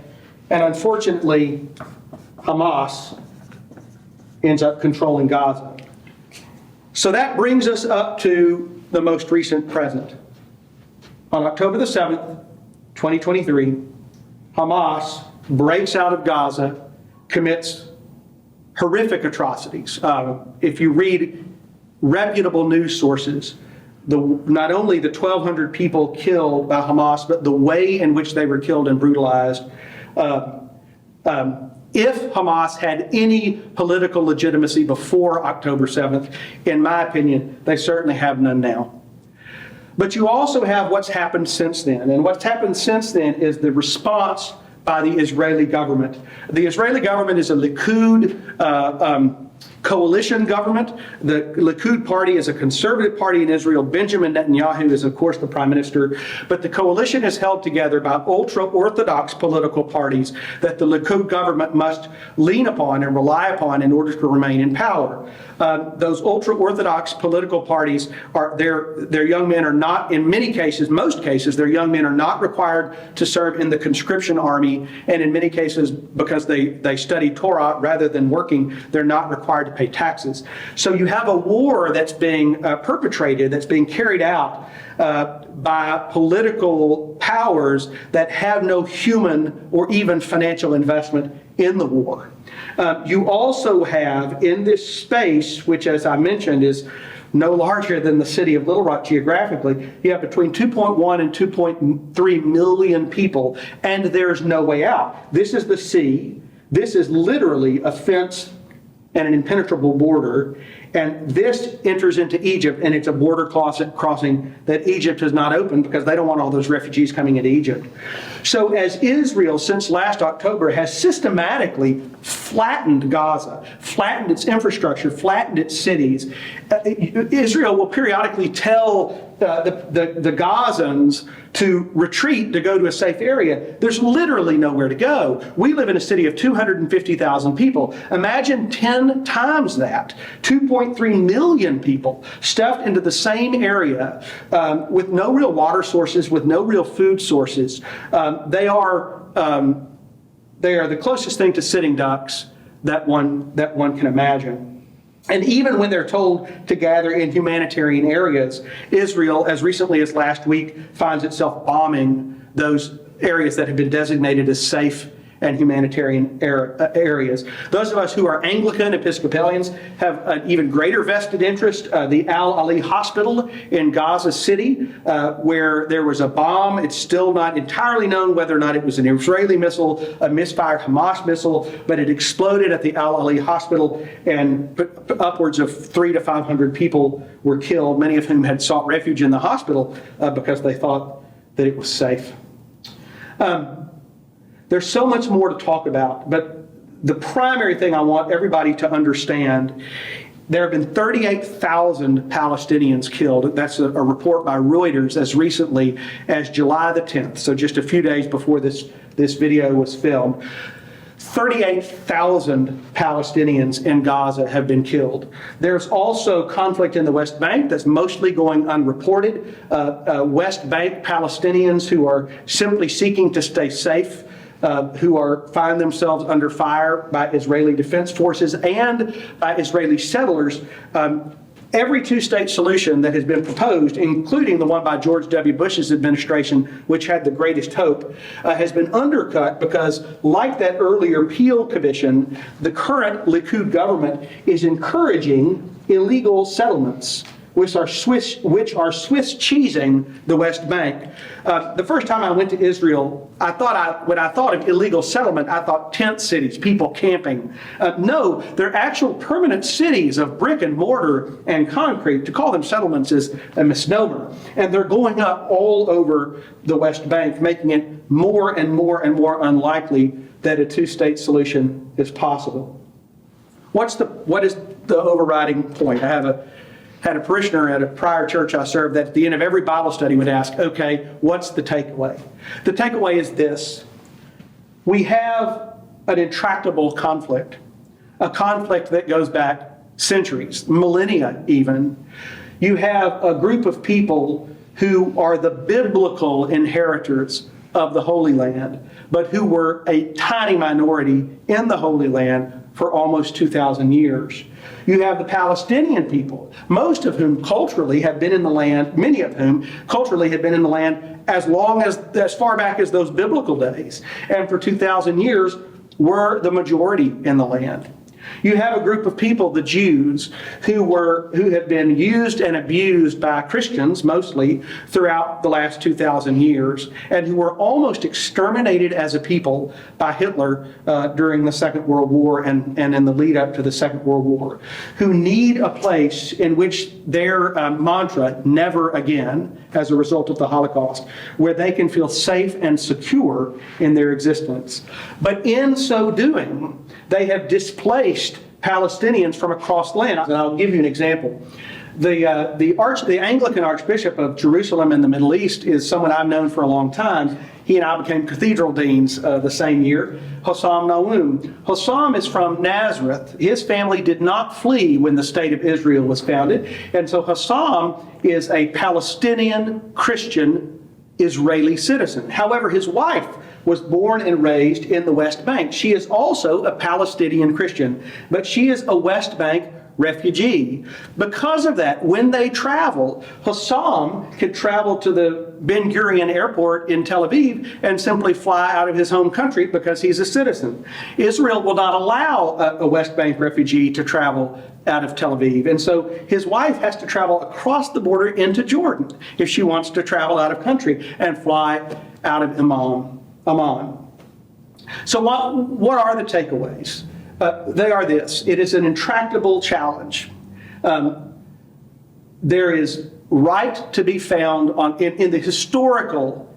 And unfortunately, Hamas ends up controlling Gaza. So that brings us up to the most recent present. On October the 7th, 2023, Hamas breaks out of Gaza, commits horrific atrocities. If you read reputable news sources, not only the 1,200 people killed by Hamas, but the way in which they were killed and brutalized. If Hamas had any political legitimacy before October 7th, in my opinion, they certainly have none now. But you also have what's happened since then. And what's happened since then is the response by the Israeli government. The Israeli government is a Likud coalition government. The Likud party is a conservative party in Israel. Benjamin Netanyahu is, of course, the prime minister. But the coalition is held together by ultra-Orthodox political parties that the Likud government must lean upon and rely upon in order to remain in power. Those ultra-Orthodox political parties, their young men are not, in many cases, most cases, their young men are not required to serve in the conscription army. And in many cases, because they study Torah rather than working, they're not required to pay taxes. So you have a war that's being perpetrated, that's being carried out by political powers that have no human or even financial investment in the war. You also have in this space, which as I mentioned is no larger than the city of Little Rock geographically, you have between 2.1 and 2.3 million people, and there's no way out. This is the sea. This is literally a fence and an impenetrable border, and this enters into Egypt, and it's a border crossing that Egypt has not opened because they don't want all those refugees coming into Egypt. So as Israel, since last October, has systematically flattened Gaza, flattened its infrastructure, flattened its cities, Israel will periodically tell the Gazans to retreat, to go to a safe area. There's literally nowhere to go. We live in a city of 250,000 people. Imagine 10 times that, 2.3 million people stuffed into the same area with no real water sources, with no real food sources. They are the closest thing to sitting ducks that one can imagine. And even when they're told to gather in humanitarian areas, Israel, as recently as last week, finds itself bombing those areas that have been designated as safe and humanitarian areas. Those of us who are Anglican Episcopalians have an even greater vested interest. The Al-Ali Hospital in Gaza City, where there was a bomb. It's still not entirely known whether or not it was an Israeli missile, a misfired Hamas missile, but it exploded at the Al-Ali Hospital, and upwards of 300 to 500 people were killed, many of whom had sought refuge in the hospital because they thought that it was safe. There's so much more to talk about, but the primary thing I want everybody to understand, there have been 38,000 Palestinians killed. That's a report by Reuters as recently as July the 10th, so just a few days before this video was filmed. 38,000 Palestinians in Gaza have been killed. There's also conflict in the West Bank that's mostly going unreported. West Bank Palestinians who are simply seeking to stay safe, who find themselves under fire by Israeli defense forces and by Israeli settlers. Every two-state solution that has been proposed, including the one by George W. Bush's administration, which had the greatest hope, has been undercut because, like that earlier Peel Commission, the current Likud government is encouraging illegal settlements, which are Swiss cheesing the West Bank. The first time I went to Israel, when I thought of illegal settlement, I thought tent cities, people camping. No, they're actual permanent cities of brick and mortar and concrete. To call them settlements is a misnomer. And they're going up all over the West Bank, making it more and more and more unlikely that a two-state solution is possible. What is the overriding point? I had a parishioner at a prior church I served that at the end of every Bible study would ask, okay, what's the takeaway? The takeaway is this: we have an intractable conflict, a conflict that goes back centuries, millennia even. You have a group of people who are the biblical inheritors of the Holy Land, but who were a tiny minority in the Holy Land for almost 2,000 years. You have the Palestinian people, most of whom culturally have been in the land, many of whom culturally have been in the land as far back as those biblical days, and for 2,000 years were the majority in the land. You have a group of people, the Jews, who have been used and abused by Christians mostly throughout the last 2,000 years, and who were almost exterminated as a people by Hitler during the Second World War and in the lead up to the Second World War, who need a place in which their mantra, never again, as a result of the Holocaust, where they can feel safe and secure in their existence. But in so doing, they have displaced Palestinians from across the land. And I'll give you an example. The Anglican Archbishop of Jerusalem in the Middle East is someone I've known for a long time. He and I became cathedral deans the same year, Hossam Nawoum. Hossam is from Nazareth. His family did not flee when the State of Israel was founded. And so Hossam is a Palestinian Christian Israeli citizen. However, his wife was born and raised in the West Bank. She is also a Palestinian Christian, but she is a West Bank refugee. Because of that, when they travel, Hossam could travel to the Ben Gurion airport in Tel Aviv and simply fly out of his home country because he's a citizen. Israel will not allow a West Bank refugee to travel out of Tel Aviv. And so his wife has to travel across the border into Jordan if she wants to travel out of country and fly out of Amman. So what are the takeaways? They are this. It is an intractable challenge. There is right to be found in the historical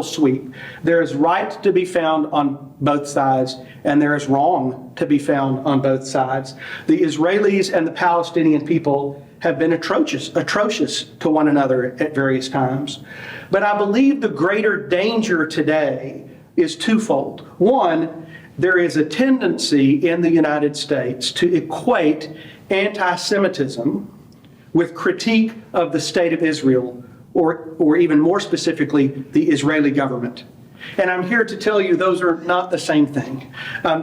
sweep. There is right to be found on both sides, and there is wrong to be found on both sides. The Israelis and the Palestinian people have been atrocious to one another at various times. But I believe the greater danger today is twofold. One, there is a tendency in the United States to equate anti-Semitism with critique of the state of Israel, or even more specifically, the Israeli government. And I'm here to tell you those are not the same thing.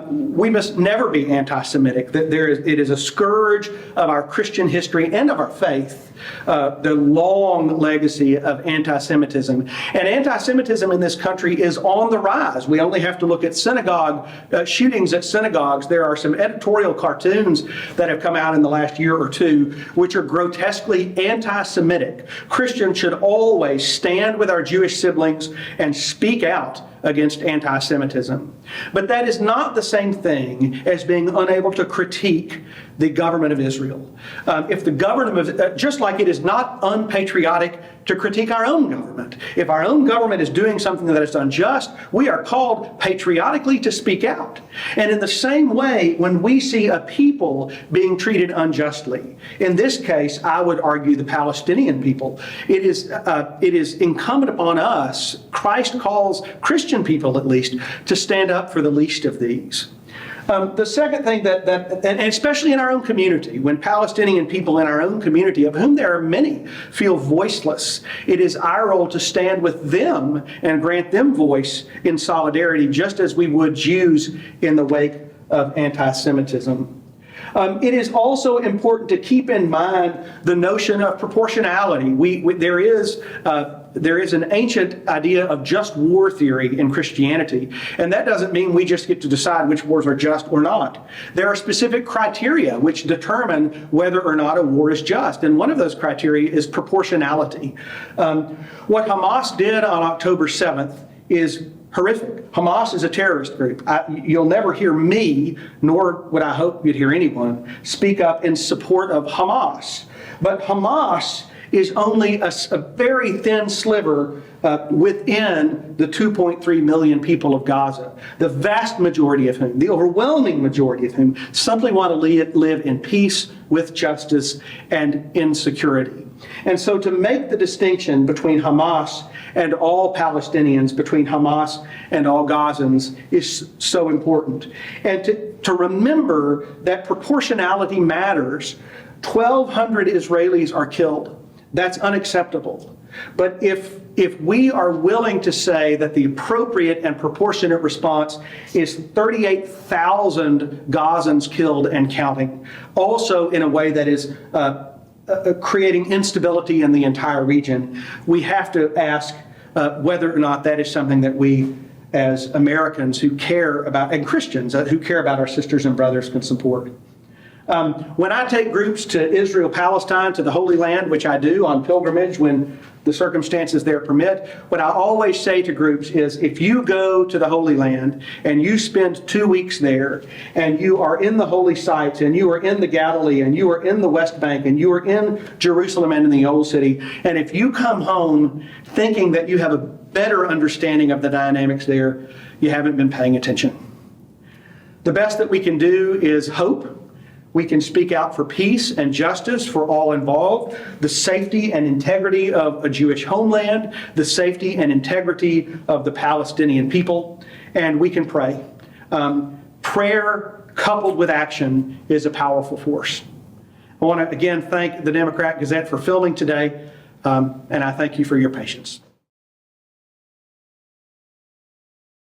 We must never be anti-Semitic. It is a scourge of our Christian history and of our faith, the long legacy of anti-Semitism. And anti-Semitism in this country is on the rise. We only have to look at synagogue shootings at synagogues. There are some editorial cartoons that have come out in the last year or two which are grotesquely anti-Semitic. Christians should always stand with our Jewish siblings and speak out against anti-Semitism. But that is not the same thing as being unable to critique the government of Israel. If the government of, just like it is not unpatriotic to critique our own government. If our own government is doing something that is unjust, we are called patriotically to speak out. And in the same way, when we see a people being treated unjustly, in this case, I would argue the Palestinian people, it is incumbent upon us, Christ calls Christian people at least, to stand up for the least of these. The second thing and especially in our own community, when Palestinian people in our own community, of whom there are many, feel voiceless, it is our role to stand with them and grant them voice in solidarity, just as we would Jews in the wake of anti-Semitism. It is also important to keep in mind the notion of proportionality. There is an ancient idea of just war theory in Christianity, and that doesn't mean we just get to decide which wars are just or not. There are specific criteria which determine whether or not a war is just, and one of those criteria is proportionality. What Hamas did on October 7th is horrific. Hamas is a terrorist group. You'll never hear me, nor would I hope you'd hear anyone, speak up in support of Hamas. But Hamas is only a very thin sliver within the 2.3 million people of Gaza, the vast majority of whom, the overwhelming majority of whom, simply want to live in peace with justice and in security. And so to make the distinction between Hamas and all Palestinians, between Hamas and all Gazans, is so important. And to remember that proportionality matters. 1,200 Israelis are killed. That's unacceptable. But if we are willing to say that the appropriate and proportionate response is 38,000 Gazans killed and counting, also in a way that is creating instability in the entire region, we have to ask whether or not that is something that we, as Americans who care about, and Christians who care about our sisters and brothers, can support. When I take groups to Israel-Palestine, to the Holy Land, which I do on pilgrimage when the circumstances there permit, what I always say to groups is, if you go to the Holy Land and you spend 2 weeks there, and you are in the holy sites, and you are in the Galilee, and you are in the West Bank, and you are in Jerusalem and in the Old City, and if you come home thinking that you have a better understanding of the dynamics there, you haven't been paying attention. The best that we can do is hope. We can speak out for peace and justice for all involved, the safety and integrity of a Jewish homeland, the safety and integrity of the Palestinian people, and we can pray. Prayer coupled with action is a powerful force. I want to again thank the Democrat-Gazette for filming today, and I thank you for your patience.